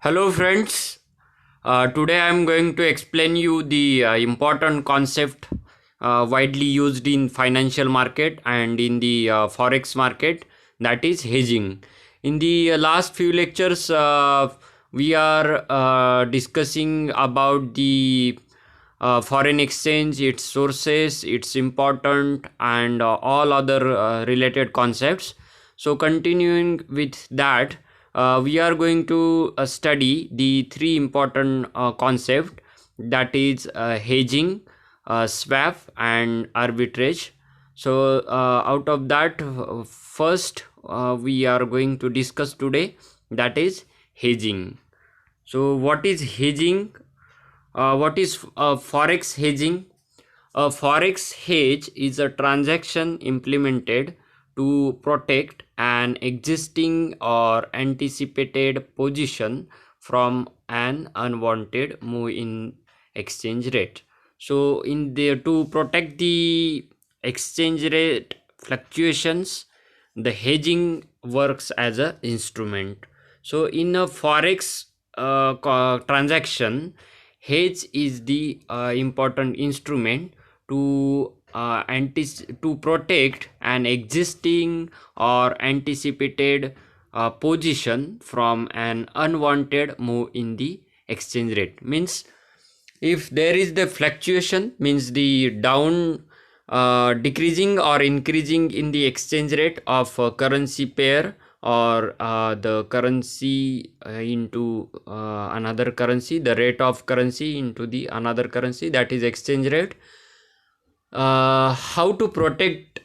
Hello friends. Today I am going to explain you the important concept widely used in financial market and in the forex market, that is hedging. In the last few lectures we are discussing about the foreign exchange, its sources, its important and all other related concepts. So continuing with that, we are going to study the three important concepts, that is hedging, swap and arbitrage. So out of that, first we are going to discuss today, that is hedging. So what is hedging? What is forex hedging? A forex hedge is a transaction implemented to protect an existing or anticipated position from an unwanted move in exchange rate. So in there, to protect the exchange rate fluctuations, the hedging works as a instrument. So in a forex transaction, hedge is the important instrument to protect an existing or anticipated position from an unwanted move in the exchange rate. Means if there is the fluctuation, means the down decreasing or increasing in the exchange rate of a currency pair, or the currency into another currency, the rate of currency into the another currency, that is exchange rate. How to protect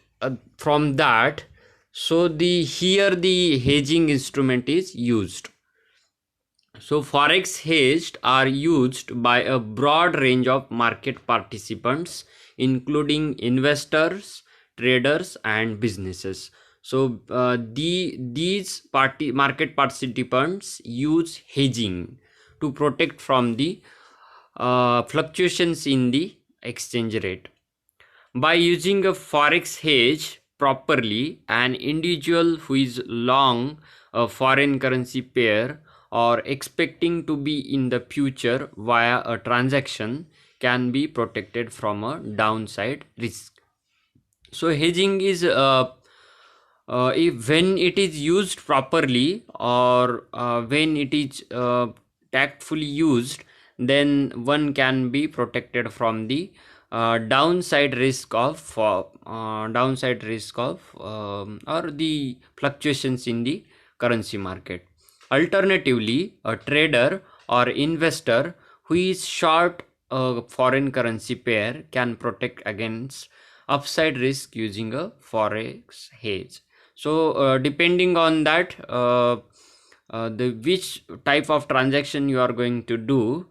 from that? So the here the hedging instrument is used. So forex hedged are used by a broad range of market participants, including investors, traders, and businesses. So these market participants use hedging to protect from the fluctuations in the exchange rate. By using a forex hedge properly, an individual who is long a foreign currency pair or expecting to be in the future via a transaction can be protected from a downside risk. So hedging is if when it is used properly, or when it is tactfully used, then one can be protected from the downside risk of or the fluctuations in the currency market. Alternatively, a trader or investor who is short a foreign currency pair can protect against upside risk using a forex hedge. So depending on that, the which type of transaction you are going to do,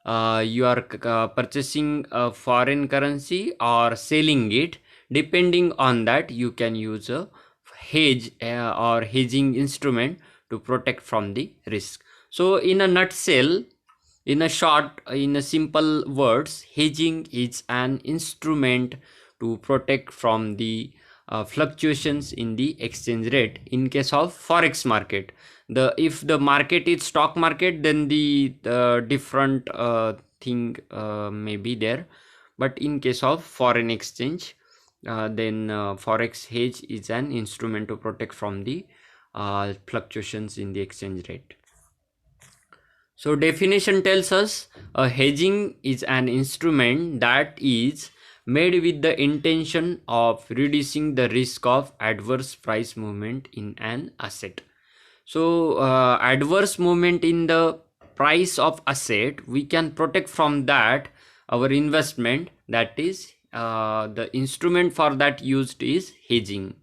you are purchasing a foreign currency or selling it, depending on that you can use a hedge or hedging instrument to protect from the risk. So in a nutshell, in a simple words, hedging is an instrument to protect from the fluctuations in the exchange rate. In case of forex market, the if the market is stock market, then the different thing may be there. But in case of foreign exchange, then forex hedge is an instrument to protect from the fluctuations in the exchange rate. So definition tells us a hedging is an instrument that is made with the intention of reducing the risk of adverse price movement in an asset. So adverse movement in the price of asset, we can protect from that our investment. That is the instrument for that used is hedging.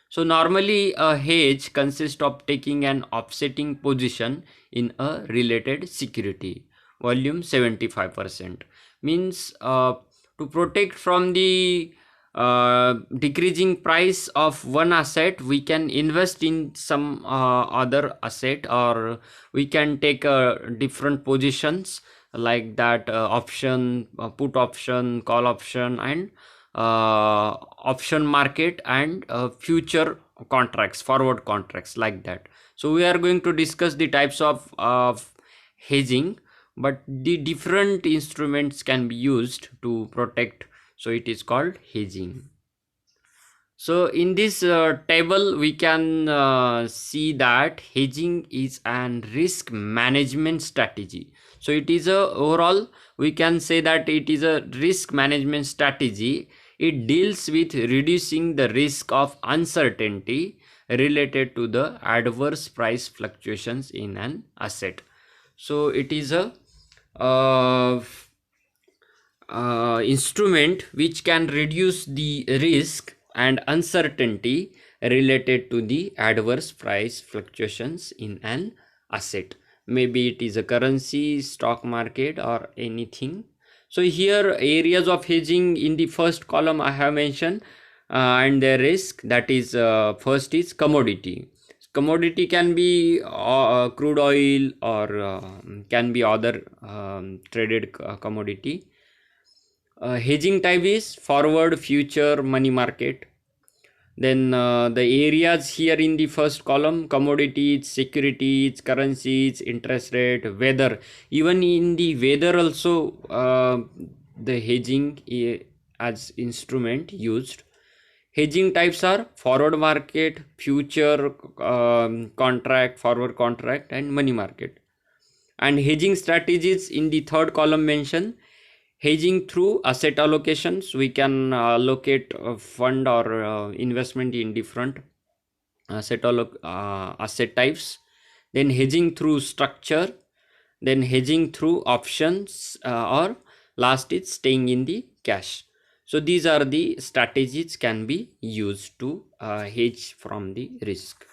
So normally a hedge consists of taking an offsetting position in a related security. Volume 75%. Means to protect from the decreasing price of one asset, we can invest in some other asset, or we can take different positions like that, option, put option, call option, and option market, and future contracts, forward contracts, like that. So we are going to discuss the types of hedging, but the different instruments can be used to protect, so it is called hedging. So in this table we can see that hedging is an risk management strategy. So it is a overall, we can say that it is a risk management strategy. It deals with reducing the risk of uncertainty related to the adverse price fluctuations in an asset. So it is a uh, instrument which can reduce the risk and uncertainty related to the adverse price fluctuations in an asset. Maybe it is a currency, stock market, or anything. So here areas of hedging in the first column I have mentioned, and the risk, that is first is commodity. Commodity can be crude oil, or can be other traded commodity. Hedging type is forward, future, money market. Then the areas here in the first column: commodities, securities, currencies, interest rate, weather. Even in the weather also, the hedging as instrument used. Hedging types are forward market, future contract, forward contract, and money market. And hedging strategies in the third column mention: hedging through asset allocations. We can allocate a fund or investment in different asset types. Then hedging through structure. Then hedging through options, or last is staying in the cash. So these are the strategies can be used to hedge from the risk.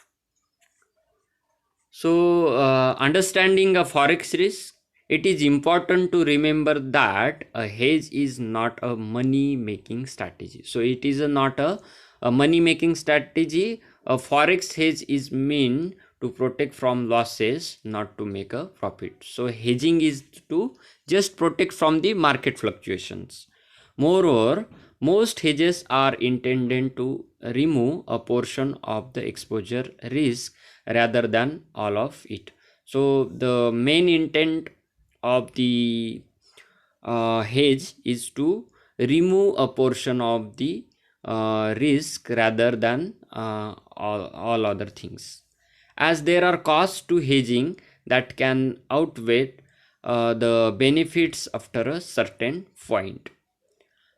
So understanding a forex risk, it is important to remember that a hedge is not a money making strategy. So it is not a money making strategy. A forex hedge is meant to protect from losses, not to make a profit. So hedging is to just protect from the market fluctuations. Moreover, most hedges are intended to remove a portion of the exposure risk rather than all of it. So the main intent of the hedge is to remove a portion of the risk rather than all other things, as there are costs to hedging that can outweigh the benefits after a certain point.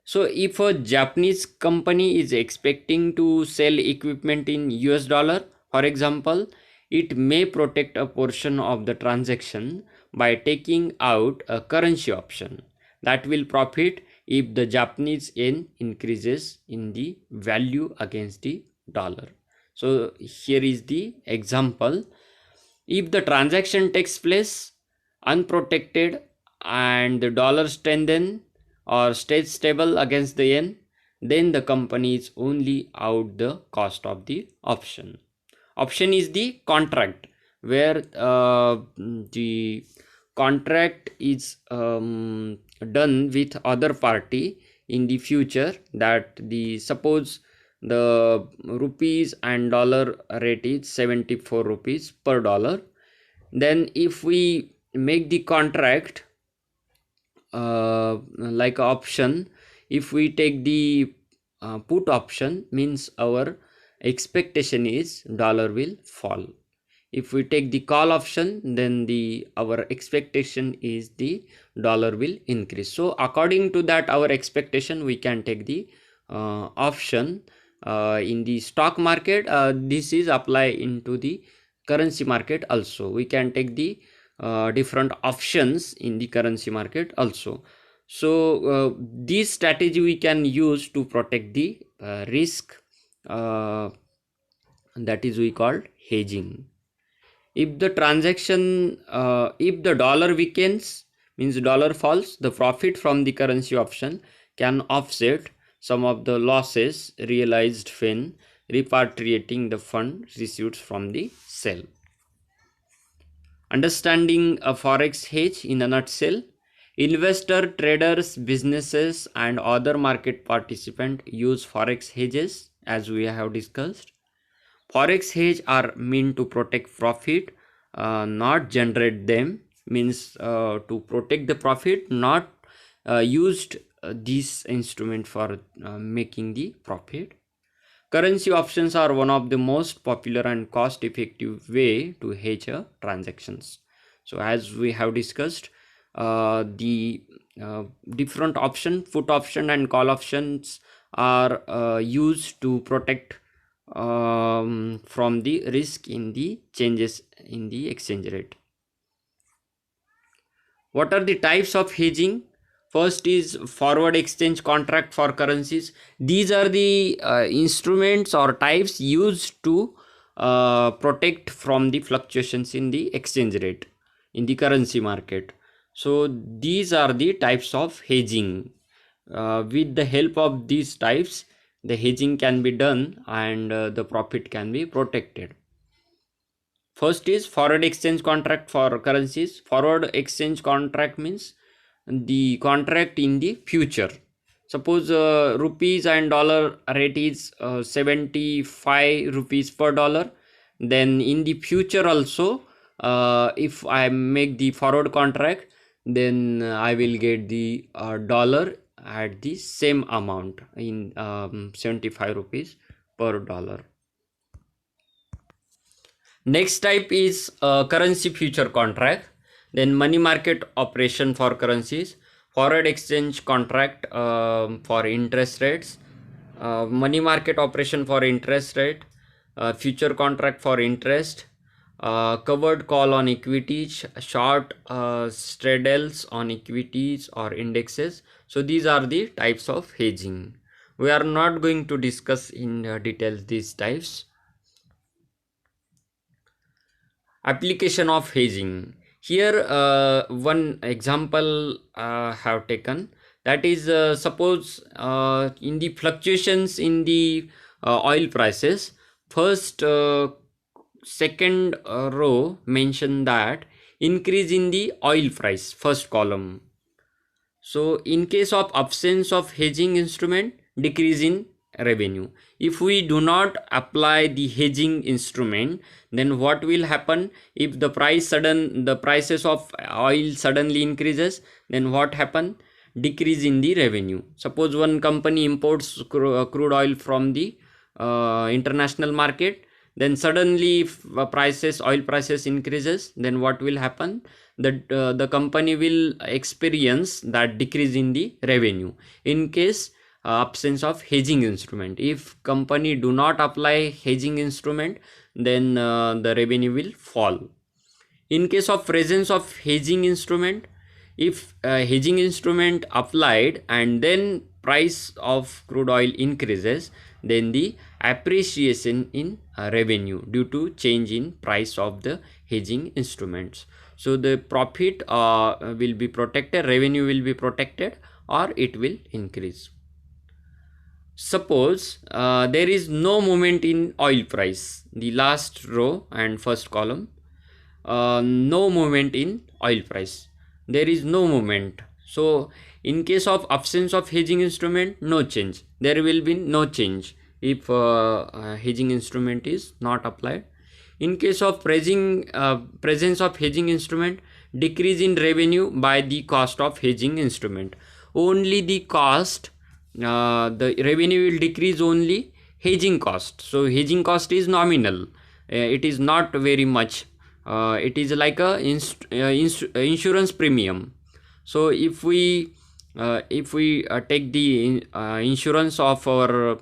So if a Japanese company is expecting to sell equipment in US dollar, for example, it may protect a portion of the transaction by taking out a currency option that will profit if the Japanese yen increases in the value against the dollar. So here is the example. If the transaction takes place unprotected and the dollar strengthens or stays stable against the yen, then the company is only out the cost of the option. Option is the contract where the contract is done with other party in the future, that the suppose the rupees and dollar rate is 74 rupees per dollar. Then if we make the contract like option, if we take the put option, means our expectation is dollar will fall. If we take the call option, then our expectation is the dollar will increase. So according to that our expectation, we can take the option in the stock market. This is apply into the currency market also. We can take the different options in the currency market also. So this strategy we can use to protect the risk, that is we called hedging. If the transaction, if the dollar weakens, means dollar falls, the profit from the currency option can offset some of the losses realized when repatriating the fund received from the sale. Understanding a forex hedge in a nutshell: investor, traders, businesses, and other market participants use forex hedges, as we have discussed. Forex hedge are meant to protect profit, not generate them. means to protect the profit, not used this instrument for making the profit. Currency options are one of the most popular and cost effective way to hedge transactions. So as we have discussed, the different option, put option and call options are used to protect from the risk in the changes in the exchange rate. What are the types of hedging? First is forward exchange contract for currencies. These are the instruments or types used to protect from the fluctuations in the exchange rate in the currency market. So these are the types of hedging. With the help of these types, the hedging can be done and the profit can be protected. First is forward exchange contract for currencies. Forward exchange contract means the contract in the future. Suppose rupees and dollar rate is 75 rupees per dollar. Then in the future also, if I make the forward contract, then I will get the dollar at the same amount in 75 rupees per dollar. Next type is currency future contract. Then money market operation for currencies, forward exchange contract for interest rates, money market operation for interest rate, future contract for interest, covered call on equities, short straddles on equities or indexes. So these are the types of hedging. We are not going to discuss in details these types. Application of hedging. Here one example have taken, that is suppose in the fluctuations in the oil prices, first second row mention that increase in the oil price, first column. So in case of absence of hedging instrument, decrease in revenue. If we do not apply the hedging instrument, then what will happen? If the prices of oil suddenly increases, then what happen? Decrease in the revenue. Suppose one company imports crude oil from the international market, then suddenly if oil prices increases, then what will happen? The company will experience that decrease in the revenue. In case absence of hedging instrument, if company do not apply hedging instrument, then the revenue will fall. In case of presence of hedging instrument, if hedging instrument applied and then price of crude oil increases, then the appreciation in revenue due to change in price of the hedging instruments. So the profit will be protected, revenue will be protected, or it will increase. Suppose there is no movement in oil price, the last row and first column, no movement in oil price, there is no movement. So in case of absence of hedging instrument, no change, there will be no change if hedging instrument is not applied. In case of presence of hedging instrument, decrease in revenue by the cost of hedging instrument. Only the cost, the revenue will decrease only hedging cost. So hedging cost is nominal, it is not very much. It is like a insurance premium. So if we take the insurance of our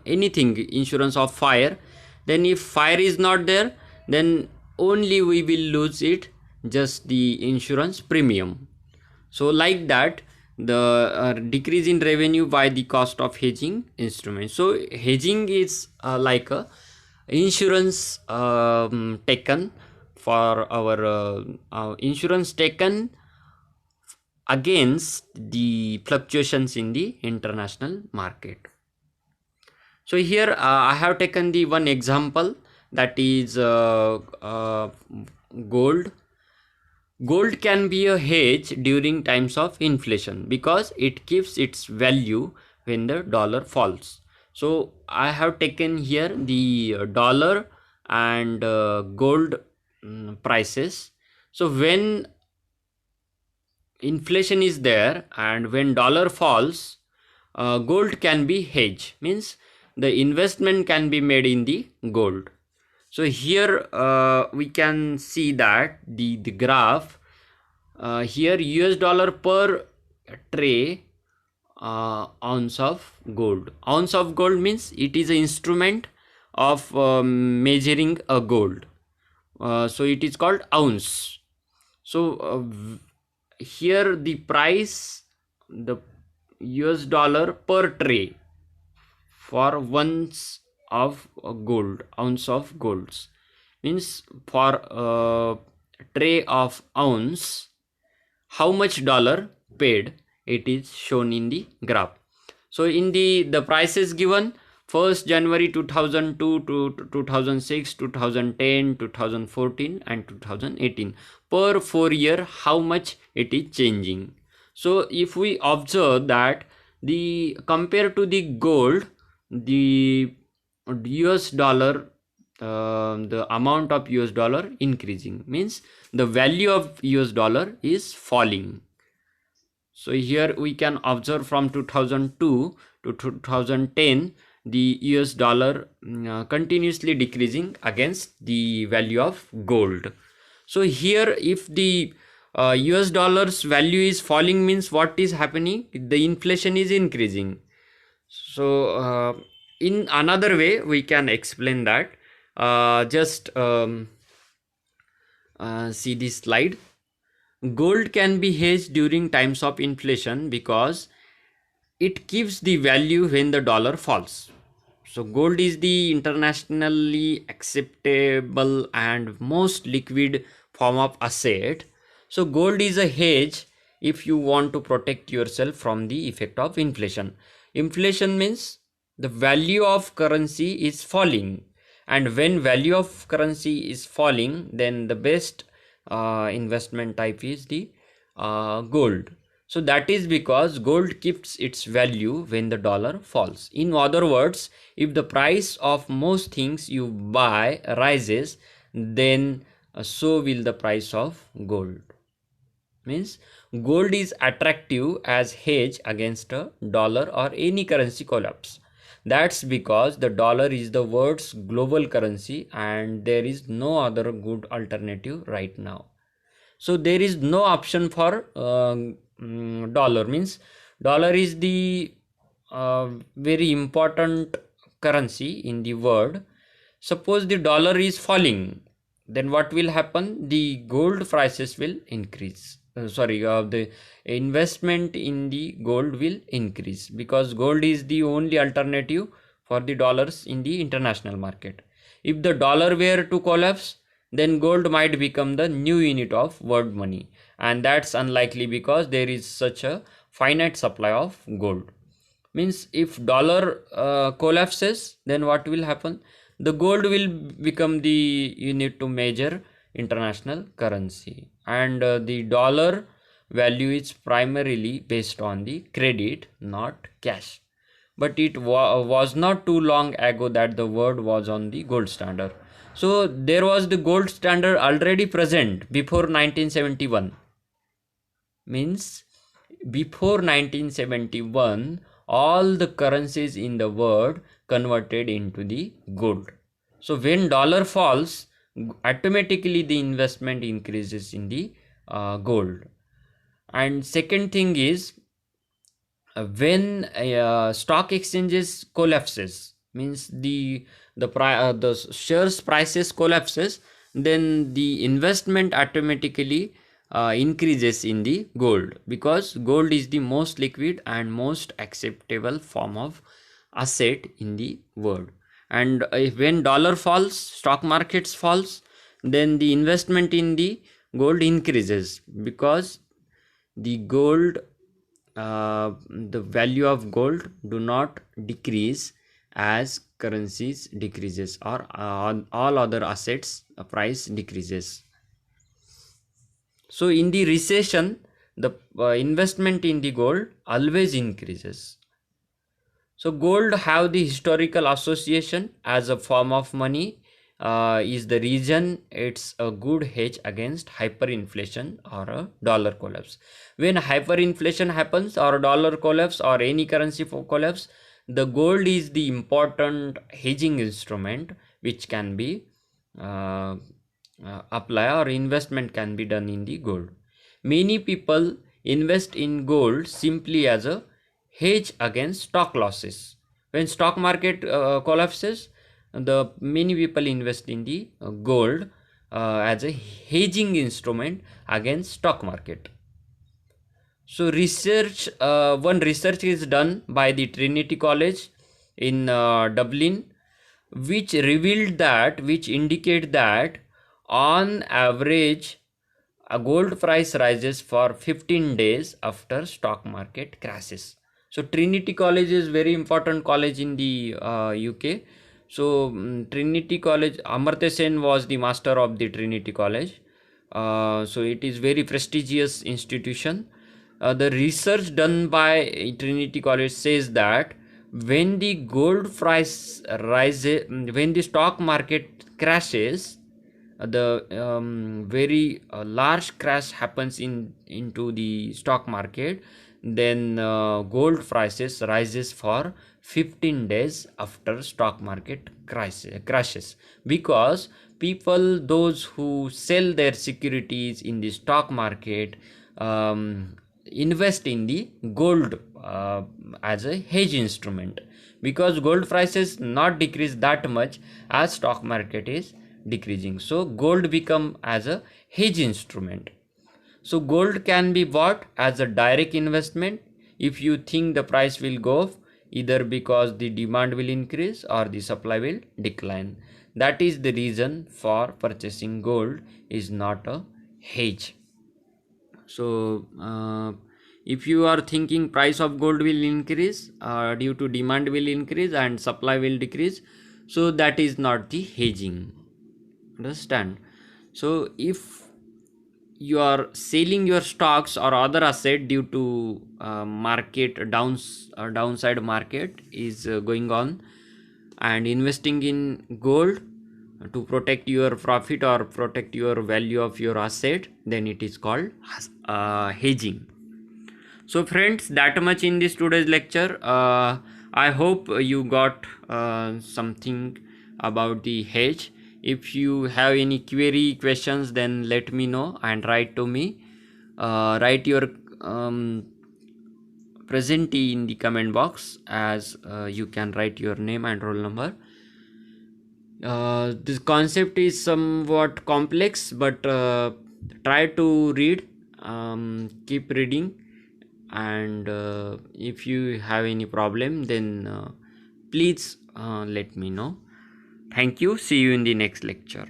anything, insurance of fire, then if fire is not there, then only we will lose it, just the insurance premium. So like that, the decrease in revenue by the cost of hedging instrument. So hedging is like a insurance taken for our insurance taken against the fluctuations in the international market. So here I have taken the one example, that is gold. Gold can be a hedge during times of inflation because it keeps its value when the dollar falls. So I have taken here the dollar and gold prices. So when inflation is there and when dollar falls, gold can be hedged, means the investment can be made in the gold. So here we can see that the graph here US dollar per tray ounce of gold. Ounce of gold means it is an instrument of measuring a gold. So it is called ounce. So here the price, the US dollar per tray for ounce of gold, ounce of golds, means for tray of ounce, how much dollar paid, it is shown in the graph. So in the price is given 1st January 2002 to 2006, 2010, 2014 and 2018. Per 4 year, how much it is changing. So if we observe that the compared to the gold, the US dollar, the amount of US dollar increasing, means the value of US dollar is falling. So here we can observe from 2002 to 2010 the US dollar continuously decreasing against the value of gold. So here if the US dollars value is falling, means what is happening, the inflation is increasing. So in another way we can explain that. Just see this slide. Gold can be hedged during times of inflation because it keeps the value when the dollar falls. So gold is the internationally acceptable and most liquid form of asset. So gold is a hedge if you want to protect yourself from the effect of inflation. Inflation means the value of currency is falling, and when value of currency is falling, then the best investment type is the gold. So that is because gold keeps its value when the dollar falls. In other words, if the price of most things you buy rises, then so will the price of gold. Means gold is attractive as hedge against a dollar or any currency collapse. That's because the dollar is the world's global currency and there is no other good alternative right now. So there is no option for dollar, means dollar is the very important currency in the world. Suppose the dollar is falling, then what will happen? The gold prices will increase. The investment in the gold will increase because gold is the only alternative for the dollars in the international market. If the dollar were to collapse, then gold might become the new unit of world money, and that's unlikely because there is such a finite supply of gold. Means if dollar collapses, then what will happen? The gold will become the unit to measure international currency, and the dollar value is primarily based on the credit, not cash. But it was not too long ago that the world was on the gold standard. So there was the gold standard already present before 1971. Means before 1971, all the currencies in the world converted into the gold. So when dollar falls, automatically the investment increases in the gold. And second thing is, when stock exchanges collapses, means the shares prices collapses, then the investment automatically increases in the gold, because gold is the most liquid and most acceptable form of asset in the world. And when dollar falls, stock markets falls, then the investment in the gold increases, because the gold the value of gold do not decrease as currencies decreases, or all other assets price decreases. So in the recession, the investment in the gold always increases. So gold have the historical association as a form of money is the reason it's a good hedge against hyperinflation or a dollar collapse. When hyperinflation happens or dollar collapse or any currency for collapse, the gold is the important hedging instrument which can be uh, apply or investment can be done in the gold. Many people invest in gold simply as a hedge against stock losses. When stock market collapses, the many people invest in the gold as a hedging instrument against stock market. So one research is done by the Trinity College in Dublin, which indicate that on average a gold price rises for 15 days after stock market crashes. So Trinity College is very important college in the UK. So Trinity College, Amartya Sen was the master of the Trinity College. So it is very prestigious institution. The research done by Trinity College says that when the gold price rises, when the stock market crashes, the very large crash happens into the stock market, then gold prices rises for 15 days after stock market crashes, because those who sell their securities in the stock market invest in the gold as a hedge instrument, because gold prices not decrease that much as stock market is decreasing. So gold become as a hedge instrument. So gold can be bought as a direct investment if you think the price will go up, either because the demand will increase or the supply will decline. That is the reason for purchasing gold is not a hedge. So if you are thinking price of gold will increase due to demand will increase and supply will decrease, so that is not the hedging. Understand? So if you are selling your stocks or other asset due to downside market is going on, and investing in gold to protect your profit or protect your value of your asset, then it is called hedging. So friends, that much in this today's lecture. I hope you got something about the hedge. If you have any query questions, then let me know and write to me. Write your presentee in the comment box, as you can write your name and roll number. This concept is somewhat complex, but try to read, keep reading, and if you have any problem, then please let me know. Thank you. See you in the next lecture.